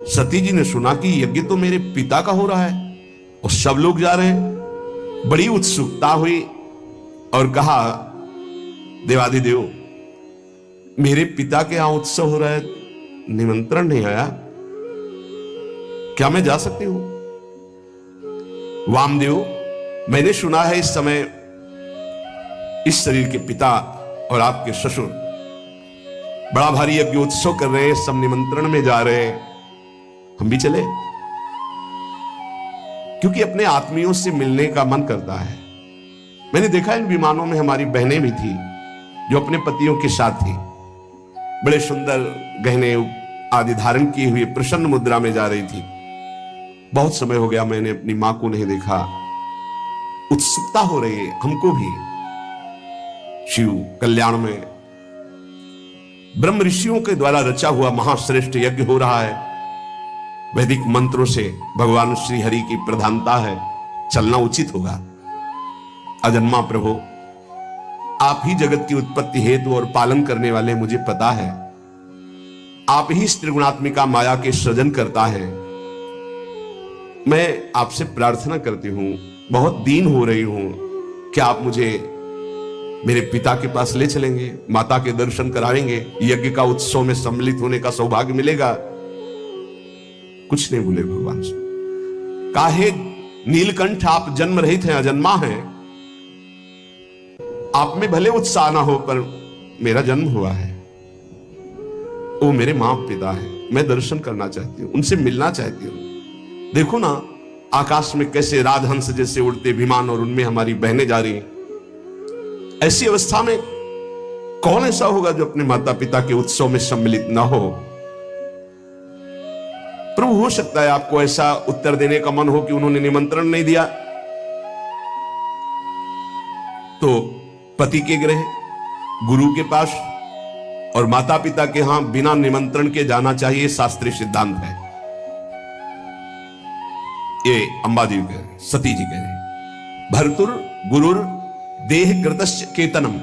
सती जी ने सुना कि यज्ञ तो मेरे पिता का हो रहा है और सब लोग जा रहे हैं। बड़ी उत्सुकता हुई और कहा, देवाधिदेव, मेरे पिता के यहां उत्सव हो रहा है, निमंत्रण नहीं आया, क्या मैं जा सकती हूं? वामदेव, मैंने सुना है इस समय इस शरीर के पिता और आपके ससुर बड़ा भारी यज्ञ उत्सव कर रहे हैं, सब निमंत्रण में जा रहे हैं, हम भी चले? क्योंकि अपने आत्मियों से मिलने का मन करता है। मैंने देखा इन विमानों में हमारी बहनें भी थी जो अपने पतियों के साथ थी, बड़े सुंदर गहने आदि धारण किए हुए प्रसन्न मुद्रा में जा रही थी। बहुत समय हो गया मैंने अपनी मां को नहीं देखा, उत्सुकता हो रही है हमको भी। शिव कल्याण में ब्रह्म ऋषियों के द्वारा रचा हुआ महाश्रेष्ठ यज्ञ हो रहा है। वैदिक मंत्रों से भगवान श्री हरि की प्रधानता है, चलना उचित होगा। अजन्मा प्रभु, आप ही जगत की उत्पत्ति हेतु और पालन करने वाले, मुझे पता है आप ही त्रिगुणात्मिका माया के सृजन करता है। मैं आपसे प्रार्थना करती हूं, बहुत दीन हो रही हूं, क्या आप मुझे मेरे पिता के पास ले चलेंगे, माता के दर्शन कराएंगे, यज्ञ का उत्सव में सम्मिलित होने का सौभाग्य मिलेगा? कुछ नहीं बोले भगवान से। काहे नीलकंठ, आप जन्म रहित हैं, अजन्मा हैं, आप में भले उत्साह ना हो, पर मेरा जन्म हुआ है, वो मेरे मां पिता है, मैं दर्शन करना चाहती हूं, उनसे मिलना चाहती हूं। देखो ना आकाश में कैसे राजहंस जैसे उड़ते विमान और उनमें हमारी बहनें जा रही हैं। ऐसी अवस्था में कौन ऐसा होगा जो अपने माता पिता के उत्सव में सम्मिलित ना हो? प्रभु, हो सकता है आपको ऐसा उत्तर देने का मन हो कि उन्होंने निमंत्रण नहीं दिया, तो पति के गृह, गुरु के पास और माता पिता के यहां बिना निमंत्रण के जाना चाहिए, शास्त्रीय सिद्धांत है। ये अंबा जी कह रहे, सती जी कह रहे, भर्तुर गुरुर देह कृतश्च केतनम।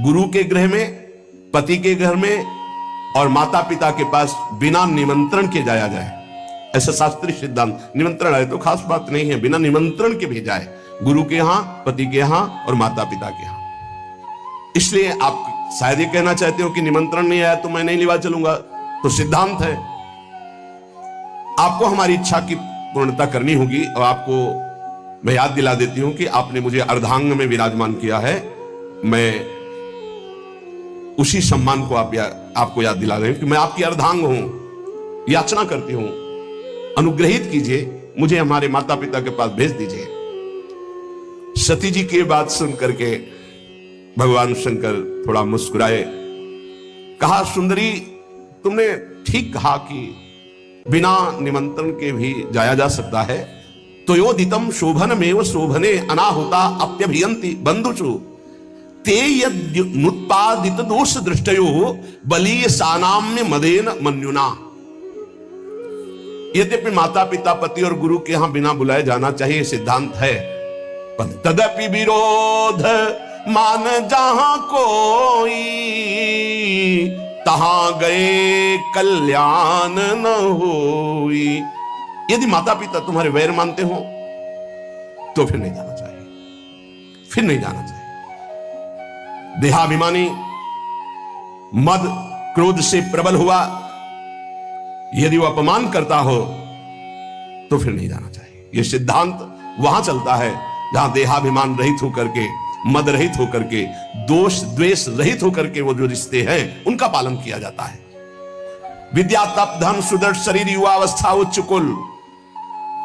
गुरु के गृह में, पति के घर में और माता पिता के पास बिना निमंत्रण के जाया जाए, ऐसा शास्त्रीय सिद्धांत। निमंत्रण आए तो खास बात नहीं है, बिना निमंत्रण के भेजा है, गुरु के यहां, पति के यहां और माता पिता के यहां। इसलिए आप शायद ये कहना चाहते हो कि निमंत्रण नहीं आया तो मैं नहीं लिवा चलूंगा, तो सिद्धांत है, आपको हमारी इच्छा की पूर्णता करनी होगी। और आपको मैं याद दिला देती हूं कि आपने मुझे अर्धांग में विराजमान किया है, मैं उसी सम्मान को आपको याद दिला रही हूं कि मैं आपकी अर्धांग हूं। याचना करती हूं, अनुग्रहित कीजिए, मुझे हमारे माता पिता के पास भेज दीजिए। सती जी की बात सुन करके भगवान शंकर थोड़ा मुस्कुराए, कहा, सुंदरी, तुमने ठीक कहा कि बिना निमंत्रण के भी जाया जा सकता है। तो योदितम शोभनमेव शोभने अनाहुता अप्यभियंति बंधुषु ते यदुत्पादित दोष दृष्टयो बलीय सानाम्य मदेन मन्युना। यद्यपि माता पिता, पति और गुरु के यहां बिना बुलाए जाना चाहिए, सिद्धांत है, पर तदपि विरोध मान जहां कोई, तहां गए कल्याण न होई। यदि माता पिता तुम्हारे वैर मानते हो तो फिर नहीं जाना चाहिए, फिर नहीं जाना चाहिए। देहाभिमानी मद क्रोध से प्रबल हुआ, यदि वो अपमान करता हो तो फिर नहीं जाना चाहिए। यह सिद्धांत वहां चलता है जहां देहाभिमान रहित होकर के, मद रहित होकर के, दोष द्वेष रहित होकर के वो जो रिश्ते हैं उनका पालन किया जाता है। विद्या, तप, धन, सुदृढ़ शरीर, युवावस्था, उच्च कुल,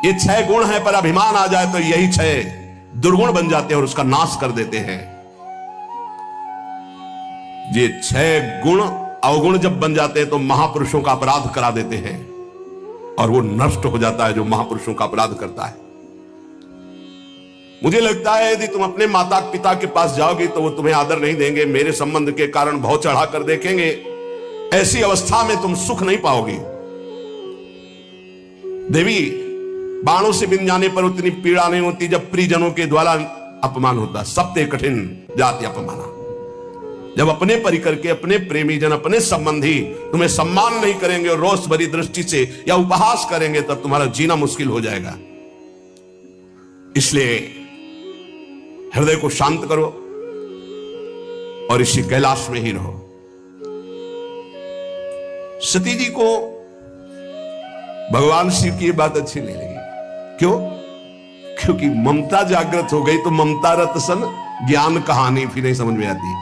ये 6 गुण है, पर अभिमान आ जाए तो यही 6 दुर्गुण बन जाते हैं और उसका नाश कर देते हैं। ये 6 गुण अवगुण जब बन जाते हैं तो महापुरुषों का अपराध करा देते हैं और वो नष्ट हो जाता है जो महापुरुषों का अपराध करता है। मुझे लगता है यदि तुम अपने माता पिता के पास जाओगे तो वो तुम्हें आदर नहीं देंगे, मेरे संबंध के कारण भाव चढ़ा कर देखेंगे। ऐसी अवस्था में तुम सुख नहीं पाओगे। देवी, बाणों से बिन जाने पर उतनी पीड़ा नहीं होती जब प्रियजनों के द्वारा अपमान होता। सत्य कठिन जाति अपमाना। जब अपने परिकर के, अपने प्रेमी जन, अपने संबंधी तुम्हें सम्मान नहीं करेंगे और रोष भरी दृष्टि से या उपहास करेंगे, तब तुम्हारा जीना मुश्किल हो जाएगा। इसलिए हृदय को शांत करो और इसी कैलाश में ही रहो। सती जी को भगवान शिव की बात अच्छी नहीं लगी। क्यों? क्योंकि ममता जागृत हो गई तो ममता रत सन ज्ञान कहानी फिर नहीं समझ में आती।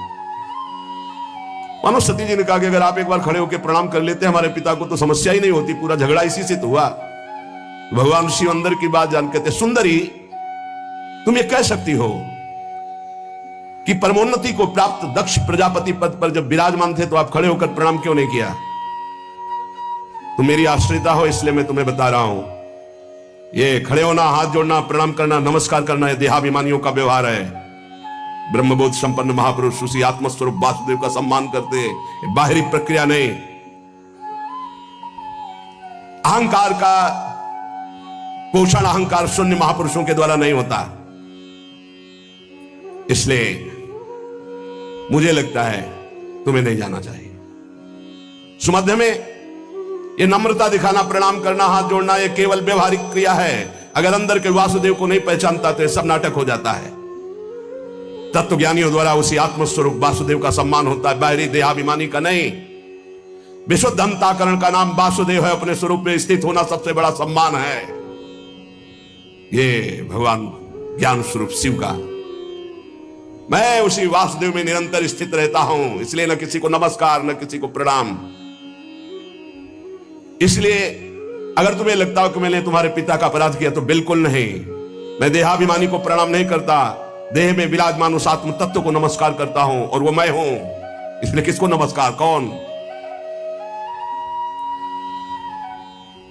मानो सती जी ने कहा कि अगर आप एक बार खड़े होकर प्रणाम कर लेते हमारे पिता को तो समस्या ही नहीं होती, पूरा झगड़ा इसी से तो हुआ। भगवान शिव अंदर की बात जान कहते, सुंदरी तुम ये कह सकती हो कि परमोन्नति को प्राप्त दक्ष प्रजापति पद पर जब विराजमान थे तो आप खड़े होकर प्रणाम क्यों नहीं किया? तुम मेरी आश्रिता हो इसलिए मैं तुम्हें बता रहा हूं, ये खड़े होना, हाथ जोड़ना, प्रणाम करना, नमस्कार करना, ये देहाभिमानियों का व्यवहार है। ब्रह्मबोध संपन्न महापुरुष उसी आत्मस्वरूप वासुदेव का सम्मान करते हैं, बाहरी प्रक्रिया नहीं। अहंकार का पोषण अहंकार शून्य महापुरुषों के द्वारा नहीं होता। इसलिए मुझे लगता है तुम्हें नहीं जाना चाहिए। सुमध्य में ये नम्रता दिखाना, प्रणाम करना, हाथ जोड़ना, ये केवल व्यवहारिक क्रिया है। अगर अंदर के वासुदेव को नहीं पहचानता तो ये सब नाटक हो जाता है। तत्वज्ञानियों द्वारा उसी आत्मस्वरूप वासुदेव का सम्मान होता है, बाहरी देहाभिमानी का नहीं। विशुद्ध अंतःकरण का नाम वासुदेव है, अपने स्वरूप में स्थित होना सबसे बड़ा सम्मान है। ये भगवान ज्ञान स्वरूप शिव का, मैं उसी वासुदेव में निरंतर स्थित रहता हूं, इसलिए न किसी को नमस्कार न किसी को प्रणाम। इसलिए अगर तुम्हें लगता हो कि मैंने तुम्हारे पिता का अपराध किया तो बिल्कुल नहीं। मैं देहाभिमानी को प्रणाम नहीं करता, देह में विराजमान उस आत्म तत्व को नमस्कार करता हूं और वो मैं हूं। इसलिए किसको नमस्कार? कौन?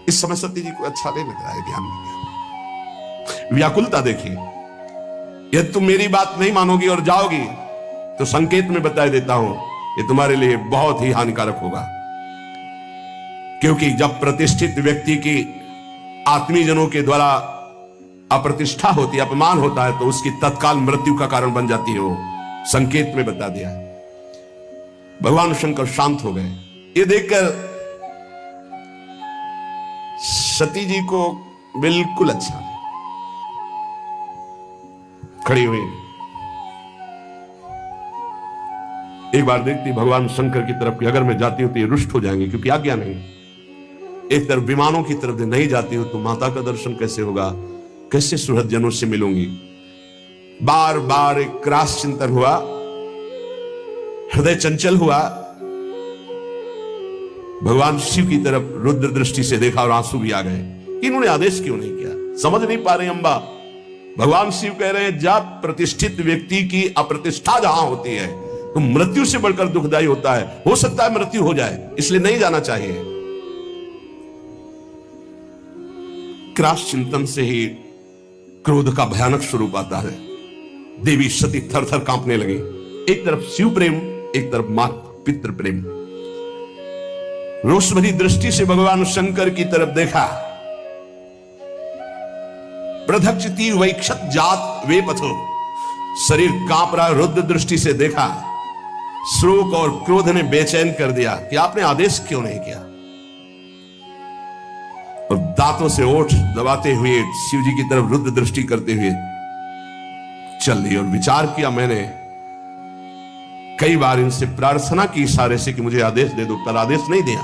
इस समय सती जी को अच्छा नहीं लग रहा है ध्यान में। व्याकुलता देखिए। यदि तुम मेरी बात नहीं मानोगी और जाओगी तो संकेत में बता देता हूं ये तुम्हारे लिए बहुत ही हानिकारक होगा। क्योंकि जब प्रतिष्ठित व्यक्ति की आत्मीजनों के द्वारा अप्रतिष्ठा होती है, अपमान होता है, तो उसकी तत्काल मृत्यु का कारण बन जाती है। वो संकेत में बता दिया। भगवान शंकर शांत हो गए। ये देखकर सती जी को बिल्कुल अच्छा नहीं। खड़ी हुई एक बार देखती भगवान शंकर की तरफ कि अगर मैं जाती हूं तो ये रुष्ट हो जाएंगे, क्योंकि आज्ञा नहीं। एक तरफ विमानों की तरफ नहीं जाती हूं तो माता का दर्शन कैसे होगा, कैसे सुहृदजनों से मिलूंगी। बार बार एक क्रास चिंतन हुआ, हृदय चंचल हुआ। भगवान शिव की तरफ रुद्र दृष्टि से देखा और आंसू भी आ गए कि इन्होंने आदेश क्यों नहीं किया। समझ नहीं पा रहे अंबा। भगवान शिव कह रहे हैं जब प्रतिष्ठित व्यक्ति की अप्रतिष्ठा जहां होती है तो मृत्यु से बढ़कर दुखदायी होता है। हो सकता है मृत्यु हो जाए, इसलिए नहीं जाना चाहिए। क्रास चिंतन से ही क्रोध का भयानक स्वरूप आता है। देवी सती थर थर कांपने लगी। एक तरफ शिव प्रेम, एक तरफ मात पितृ प्रेम। रोष भरी दृष्टि से भगवान शंकर की तरफ देखा। प्रधक्षति वैक्षत जात वे पथो, शरीर कांप रहा। रुद्र दृष्टि से देखा। शोक और क्रोध ने बेचैन कर दिया कि आपने आदेश क्यों नहीं किया। और दांतों से ओठ दबाते हुए शिव जी की तरफ रुद्र दृष्टि करते हुए चल दी। और विचार किया मैंने कई बार इनसे प्रार्थना की इशारे से कि मुझे आदेश दे दो, पर आदेश नहीं दिया।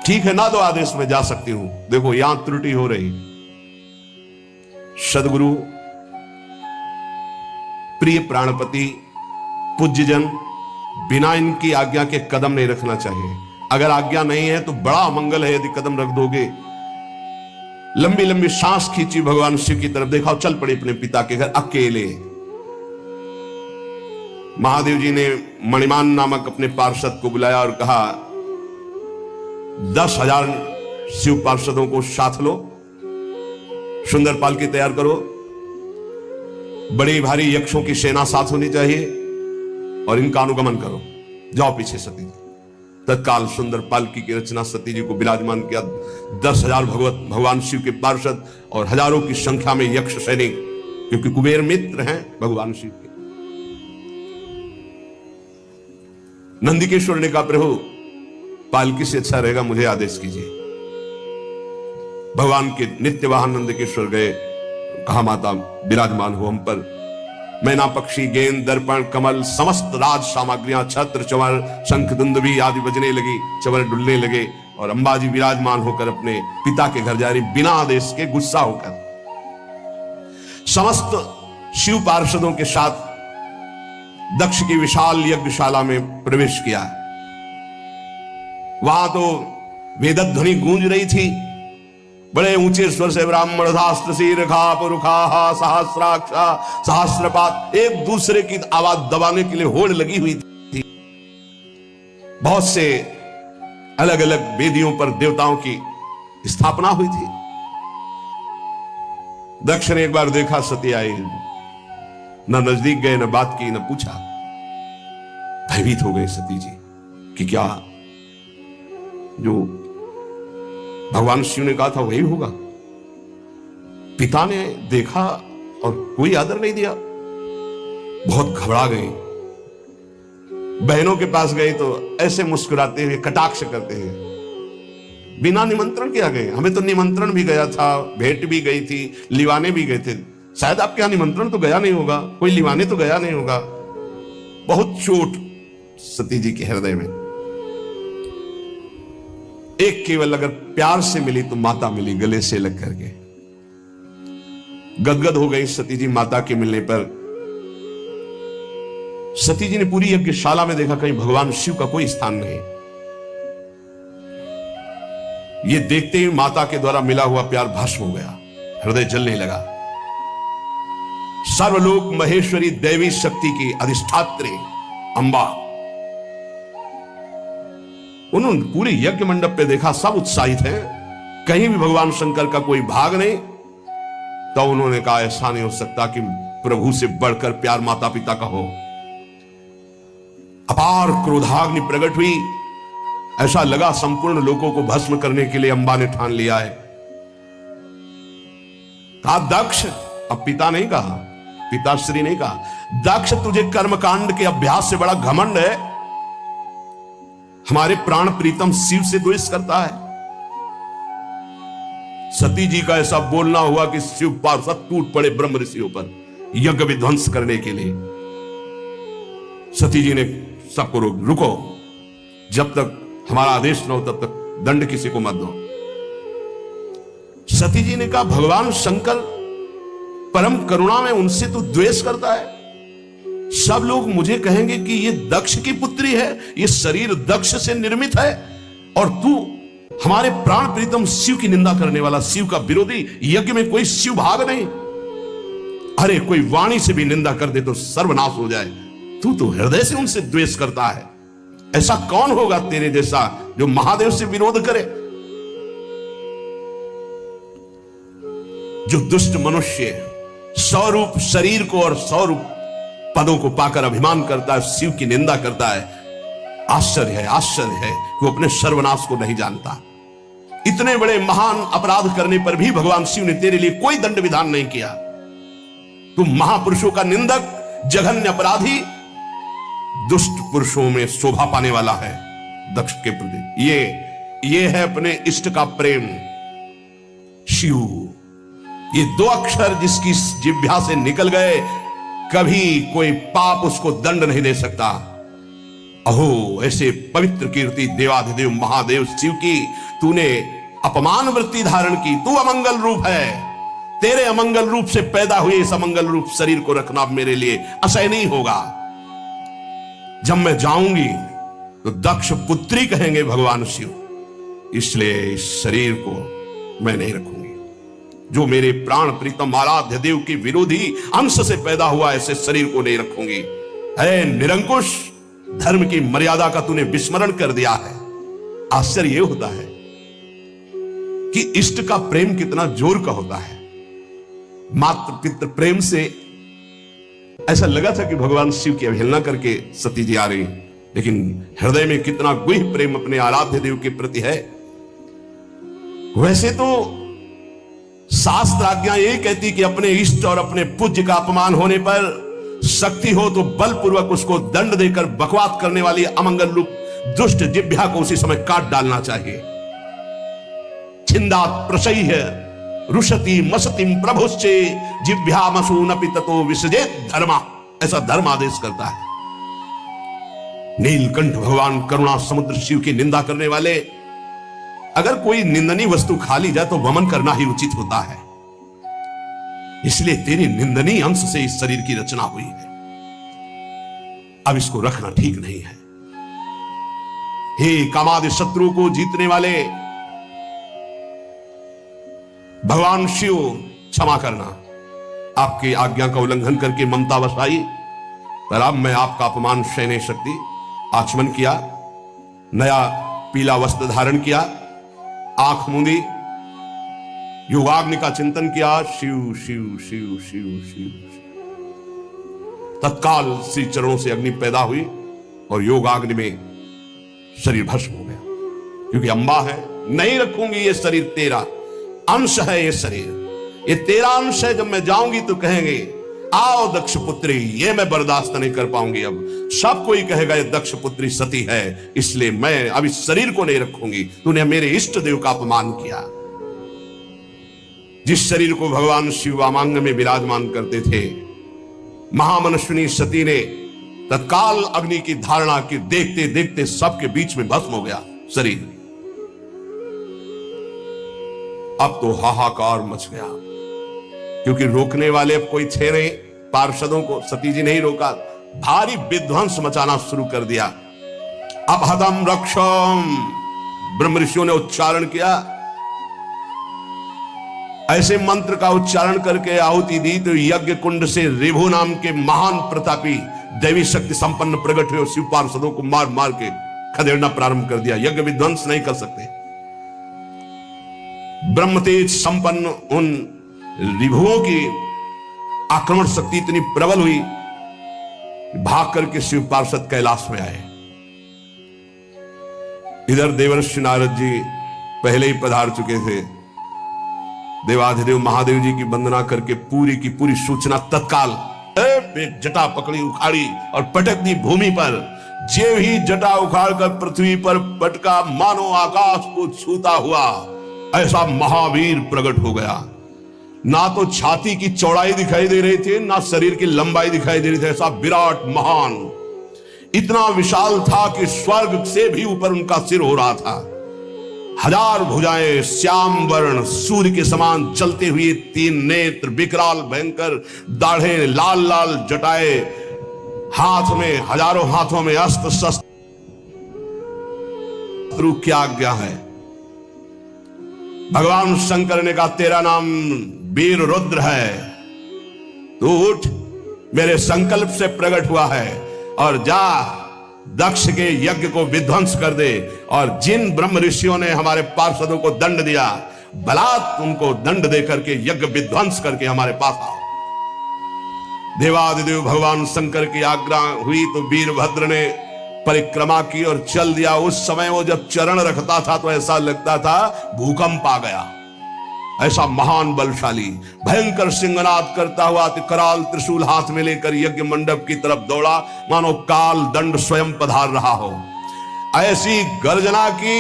ठीक है ना, दो आदेश में जा सकती हूं। देखो यहां त्रुटि हो रही। सदगुरु, प्रिय प्राणपति, पूज्यजन, बिना इनकी आज्ञा के कदम नहीं रखना चाहिए। अगर आज्ञा नहीं है तो बड़ा अमंगल है यदि कदम रख दोगे। लंबी लंबी सांस खींची, भगवान शिव की तरफ देखा और चल पड़े अपने पिता के घर अकेले। महादेव जी ने मणिमान नामक अपने पार्षद को बुलाया और कहा 10,000 शिव पार्षदों को साथ लो, सुंदर पालकी तैयार करो, बड़ी भारी यक्षों की सेना साथ होनी चाहिए और इनका अनुगमन करो। जाओ पीछे सती। तत्काल सुंदर पालकी की रचना सती जी को विराजमान किया। 10,000 भगवान शिव के पार्षद और हजारों की संख्या में यक्ष सैनिक, क्योंकि कुबेर मित्र हैं भगवान शिव के। नंदिकेश्वर ने कहा, प्रभु पालकी से अच्छा रहेगा, मुझे आदेश कीजिए। भगवान के नित्य वाहन नंदिकेश्वर गए, कहा माता विराजमान हो हम पर। मैना पक्षी, गेंद, दर्पण, कमल, समस्त राज सामग्रियां, छत्र, चंवर, शंख, दुंदुभी आदि बजने लगी, चंवर डुलने लगे और अंबाजी विराजमान होकर अपने पिता के घर जा रही, बिना आदेश के, गुस्सा होकर। समस्त शिव पार्षदों के साथ दक्ष की विशाल यज्ञशाला में प्रवेश किया। वहां तो वेदध्वनि गूंज रही थी, बड़े ऊंचे स्वर से ब्राह्मण शास्त्र शीर्षा पुरुखा सहस्राक्षा सहस्रपात, एक दूसरे की आवाज दबाने के लिए होड़ लगी हुई थी। बहुत से अलग अलग वेदियों पर देवताओं की स्थापना हुई थी। दक्ष ने एक बार देखा, सती आई, न नजदीक गए, न बात की, न पूछा। भयभीत हो गए सती जी कि क्या जो भगवान शिव ने कहा था वही होगा। पिता ने देखा और कोई आदर नहीं दिया, बहुत घबरा गए। बहनों के पास गए तो ऐसे मुस्कुराते हुए कटाक्ष करते हैं, बिना निमंत्रण के आ गए। हमें तो निमंत्रण भी गया था, भेंट भी गई थी, लिवाने भी गए थे, शायद आपके यहां निमंत्रण तो गया नहीं होगा, कोई लिवाने तो गया नहीं होगा। बहुत चोट सती जी के हृदय में। एक केवल अगर प्यार से मिली तो माता मिली, गले से लग करके। गदगद हो गई सती जी माता के मिलने पर। सती जी ने पूरी यज्ञशाला में देखा, कहीं भगवान शिव का कोई स्थान नहीं। ये देखते ही माता के द्वारा मिला हुआ प्यार भस्म हो गया, हृदय जलने लगा। सर्वलोक महेश्वरी देवी शक्ति की अधिष्ठात्री अंबा, उन्होंने पूरे यज्ञ मंडप पे देखा, सब उत्साहित हैं, कहीं भी भगवान शंकर का कोई भाग नहीं। तो उन्होंने कहा, ऐसा नहीं हो सकता कि प्रभु से बढ़कर प्यार माता पिता का हो। अपार क्रोधाग्नि प्रकट हुई, ऐसा लगा संपूर्ण लोगों को भस्म करने के लिए अंबा ने ठान लिया है। कहा दक्ष, अब पिता नहीं कहा, पिताश्री नहीं कहा, दक्ष तुझे कर्मकांड के अभ्यास से बड़ा घमंड है, हमारे प्राण प्रीतम शिव से द्वेष करता है। सती जी का ऐसा बोलना हुआ कि शिव पार्षद टूट पड़े ब्रह्म ऋषियों पर यज्ञ विध्वंस करने के लिए। सती जी ने सबको रुको, जब तक हमारा आदेश न हो तब तक दंड किसी को मत दो। सती जी ने कहा, भगवान शंकर परम करुणा में, उनसे तू द्वेष करता है। सब लोग मुझे कहेंगे कि ये दक्ष की पुत्री है, ये शरीर दक्ष से निर्मित है, और तू हमारे प्राण प्रीतम शिव की निंदा करने वाला, शिव का विरोधी। यज्ञ में कोई शिव भाग नहीं। अरे कोई वाणी से भी निंदा कर दे तो सर्वनाश हो जाए, तू तो हृदय से उनसे द्वेष करता है। ऐसा कौन होगा तेरे जैसा जो महादेव से विरोध करे। जो दुष्ट मनुष्य स्वरूप शरीर को और स्वरूप पदों को पाकर अभिमान करता है, शिव की निंदा करता है, आश्चर्य है, आश्चर्य है कि वो अपने सर्वनाश को नहीं जानता। इतने बड़े महान अपराध करने पर भी भगवान शिव ने तेरे लिए कोई दंड विधान नहीं किया। तुम महापुरुषों का निंदक, जघन्य अपराधी, दुष्ट पुरुषों में शोभा पाने वाला है दक्ष के प्रति। ये है अपने इष्ट का प्रेम, शिव। ये दो अक्षर जिसकी जिह्वा से निकल गए, कभी कोई पाप उसको दंड नहीं दे सकता। अहो ऐसे पवित्र कीर्ति देवाधिदेव महादेव शिव की तूने अपमान वृत्ति धारण की। तू अमंगल रूप है, तेरे अमंगल रूप से पैदा हुए इस अमंगल रूप शरीर को रखना मेरे लिए असह्य नहीं होगा। जब मैं जाऊंगी तो दक्ष पुत्री कहेंगे भगवान शिव, इसलिए इस शरीर को मैं नहीं रखूंगी। जो मेरे प्राण प्रीतम आराध्य देव की विरोधी अंश से पैदा हुआ, ऐसे शरीर को नहीं रखूंगी। अरे निरंकुश, धर्म की मर्यादा का तूने विस्मरण कर दिया है। आश्चर्य यह होता है कि इष्ट का प्रेम कितना जोर का होता है। मात्र पितृ प्रेम से ऐसा लगा था कि भगवान शिव की अवहेलना करके सती जी आ रही, लेकिन हृदय में कितना गुह प्रेम अपने आराध्य देव के प्रति है। वैसे तो शास्त्र आज्ञा यही कहती कि अपने इष्ट और अपने पूज्य का अपमान होने पर शक्ति हो तो बलपूर्वक उसको दंड देकर बकवाद करने वाली अमंगल रूप दुष्ट जिह्वा को उसी समय काट डालना चाहिए। छिंदात प्रसह्य रुषति मसतिम प्रभुश्चे जिह्वामसूनपि ततो विसजेत धर्मा, ऐसा धर्म आदेश करता है। नीलकंठ भगवान करुणा समुद्र शिव की निंदा करने वाले, अगर कोई निंदनीय वस्तु खा ली जाए तो वमन करना ही उचित होता है। इसलिए तेरी निंदनीय अंश से इस शरीर की रचना हुई है, अब इसको रखना ठीक नहीं है। हे कामादि शत्रु को जीतने वाले भगवान शिव, क्षमा करना, आपकी आज्ञा का उल्लंघन करके ममता वसाई, पर अब मैं आपका अपमान सह नहीं सकती। आचमन किया, नया पीला वस्त्र धारण किया, आंख मूंदी, योगाग्नि का चिंतन किया, शिव शिव शिव शिव शिव। तत्काल श्री चरणों से अग्नि पैदा हुई और योगाग्नि में शरीर भस्म हो गया। क्योंकि अंबा है, नहीं रखूंगी ये शरीर, तेरा अंश है ये शरीर, ये तेरा अंश है। जब मैं जाऊंगी तो कहेंगे आओ दक्ष पुत्री, ये मैं बर्दाश्त नहीं कर पाऊंगी। अब सब कोई कहेगा ये दक्ष पुत्री सती है, इसलिए मैं अब इस शरीर को नहीं रखूंगी। तूने मेरे इष्ट देव का अपमान किया। जिस शरीर को भगवान शिव वामांग में विराजमान करते थे, महामनस्विनी सती ने तत्काल अग्नि की धारणा की, देखते देखते सबके बीच में भस्म हो गया शरीर। अब तो हाहाकार मच गया, क्योंकि रोकने वाले अब कोई थे नहीं। पार्षदों को सती जी ने ही रोका, भारी विध्वंस मचाना शुरू कर दिया। अब हदम रक्षम, ब्रह्म ऋषियों ने उच्चारण किया, ऐसे मंत्र का उच्चारण करके आहुति दी तो यज्ञ कुंड से रिभु नाम के महान प्रतापी दैवी शक्ति संपन्न प्रकट हुए, शिव पार्षदों को मार मार के खदेड़ना प्रारंभ कर दिया। यज्ञ विध्वंस नहीं कर सकते। ब्रह्म तेज संपन्न उन रिभुओं की आक्रमण शक्ति इतनी प्रबल हुई, भाग करके शिव पार्षद कैलाश में आए। इधर देवर्षि नारद जी पहले ही पधार चुके थे। देवाधिदेव महादेव जी की वंदना करके पूरी की पूरी सूचना तत्काल जटा पकड़ी, उखाड़ी और पटक दी भूमि पर। जे ही जटा उखाड़ कर पृथ्वी पर पटका, मानो आकाश को छूता हुआ ऐसा महावीर प्रकट हो गया। ना तो छाती की चौड़ाई दिखाई दे रही थी, ना शरीर की लंबाई दिखाई दे रही थी। ऐसा विराट महान, इतना विशाल था कि स्वर्ग से भी ऊपर उनका सिर हो रहा था। 1000 भुजाएं, श्याम वर्ण, सूर्य के समान चलते हुए 3 नेत्र, विकराल भयंकर दाढ़े, लाल लाल जटाए, हाथ में हजारों हाथों में अस्त्र शस्त्र। क्या आज्ञा है? भगवान शंकर ने कहा तेरा नाम वीर रुद्र है, तू उठ, मेरे संकल्प से प्रकट हुआ है, और जा दक्ष के यज्ञ को विध्वंस कर दे। और जिन ब्रह्म ऋषियों ने हमारे पार्षदों को दंड दिया, बलात् उनको दंड देकर के यज्ञ विध्वंस करके हमारे पास आओ। देवादिदेव भगवान शंकर की आज्ञा हुई तो वीरभद्र ने परिक्रमा की और चल दिया। उस समय वो जब चरण रखता था तो ऐसा लगता था भूकंप आ गया। ऐसा महान बलशाली भयंकर सिंहनाद करता हुआ कराल त्रिशूल हाथ में लेकर यज्ञ मंडप की तरफ दौड़ा, मानो काल दंड स्वयं पधार रहा हो। ऐसी गर्जना की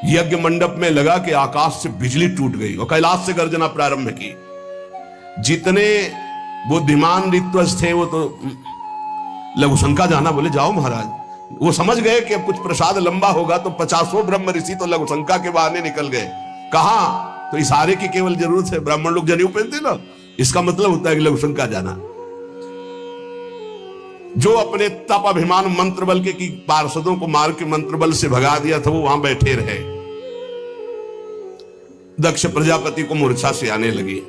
यज्ञ मंडप में लगा कि आकाश से बिजली टूट गई और कैलाश से गर्जना प्रारंभ की। जितने बुद्धिमान ऋत्वज थे वो तो लघुशंका जाना, बोले जाओ महाराज। वो समझ गए कि अब कुछ प्रसाद लंबा होगा तो 50 ब्रह्म ऋषि तो लघुशंका के बहाने निकल गए। कहा तो इशारे की केवल जरूरत है। ब्राह्मण लोग जनेऊ पहनते ना, इसका मतलब होता है कि लघुशंका जाना। जो अपने तप अभिमान मंत्र बल के की पार्षदों को मार के मंत्र बल से भगा दिया था, वो वहां बैठे रहे। दक्ष प्रजापति को मूर्छा से आने लगी।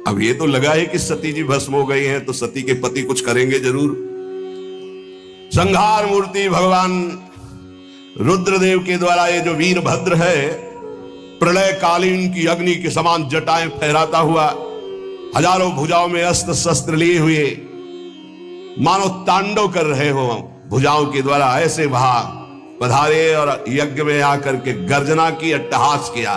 अब ये तो लगा है कि सती जी भस्म हो गई हैं, तो सती के पति कुछ करेंगे जरूर। संहार मूर्ति भगवान रुद्रदेव के द्वारा ये जो वीरभद्र है, प्रलय कालीन की अग्नि के समान जटाएं फहराता हुआ, हजारों भुजाओं में अस्त्र शस्त्र लिए हुए, मानो तांडव कर रहे हो। भुजाओं के द्वारा ऐसे वहां पधारे और यज्ञ में आकर के गर्जना की, अट्टहास किया।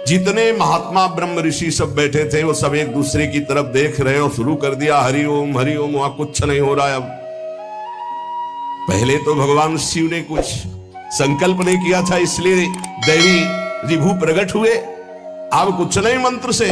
जितने महात्मा ब्रह्म ऋषि सब बैठे थे वो सब एक दूसरे की तरफ देख रहे और शुरू कर दिया हरिओम हरिओम। वहां कुछ नहीं हो रहा है। अब पहले तो भगवान शिव ने कुछ संकल्प नहीं किया था, इसलिए दैवी रिभु प्रकट हुए। अब कुछ नहीं मंत्र से